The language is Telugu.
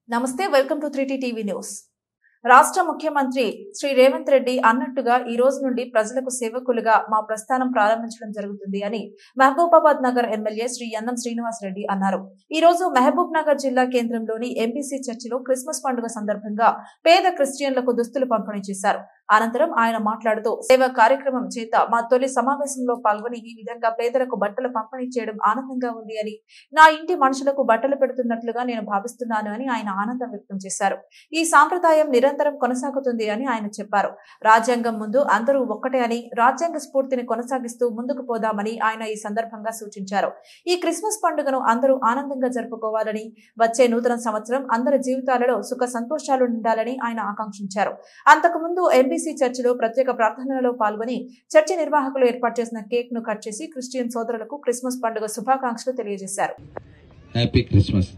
నమస్తే welcome to 3T TV news. రాష్ట్ర ముఖ్యమంత్రి శ్రీ రేవంత్ రెడ్డి అన్నట్టుగా ఈ రోజు నుండి ప్రజలకు సేవకులుగా మా ప్రస్థానం ప్రారంభించడం జరుగుతుంది అని మహబూబాబాద్ నగర్ ఎమ్మెల్యే శ్రీ యన్నం శ్రీనివాస్ రెడ్డి అన్నారు। ఈ రోజు మహబూబ్ నగర్ జిల్లా కేంద్రంలోని ఎంబీసీ చర్చిలో క్రిస్మస్ పండుగ సందర్భంగా పేద క్రిస్టియన్లకు దుస్తులు పంపిణీ చేశారు। అనంతరం ఆయన మాట్లాడుతూ సేవా కార్యక్రమం చేత మా తొలి సమావేశంలో పాల్గొని ఈ విధంగా పేదలకు బట్టలు పంపిణీ చేయడం ఆనందంగా ఉంది అని, నా ఇంటి మనుషులకు బట్టలు పెడుతున్నట్లుగా నేను భావిస్తున్నాను అని ఆయన ఆనందం వ్యక్తం చేశారు। ఈ సాంప్రదాయం నిరంతరం కొనసాగుతుంది అని ఆయన చెప్పారు। రాజ్యాంగం ముందు అందరూ ఒక్కటే అని, రాజ్యాంగ స్ఫూర్తిని కొనసాగిస్తూ ముందుకు పోదామని ఆయన ఈ సందర్భంగా సూచించారు। ఈ క్రిస్మస్ పండుగను అందరూ ఆనందంగా జరుపుకోవాలని, వచ్చే నూతన సంవత్సరం అందరి జీవితాలలో సుఖ సంతోషాలు ఉండాలని ఆయన ఆకాంక్షించారు। అంతకుముందు ఎంబీసీ చర్చిలో ప్రత్యేక ప్రార్థనలో పాల్గొని చర్చి నిర్వాహకులు ఏర్పాటు చేసిన కేక్ ను కట్ చేసి క్రిస్టియన్ సోదరులకు క్రిస్మస్ పండుగ శుభాకాంక్షలు తెలియజేశారు। Happy Christmas.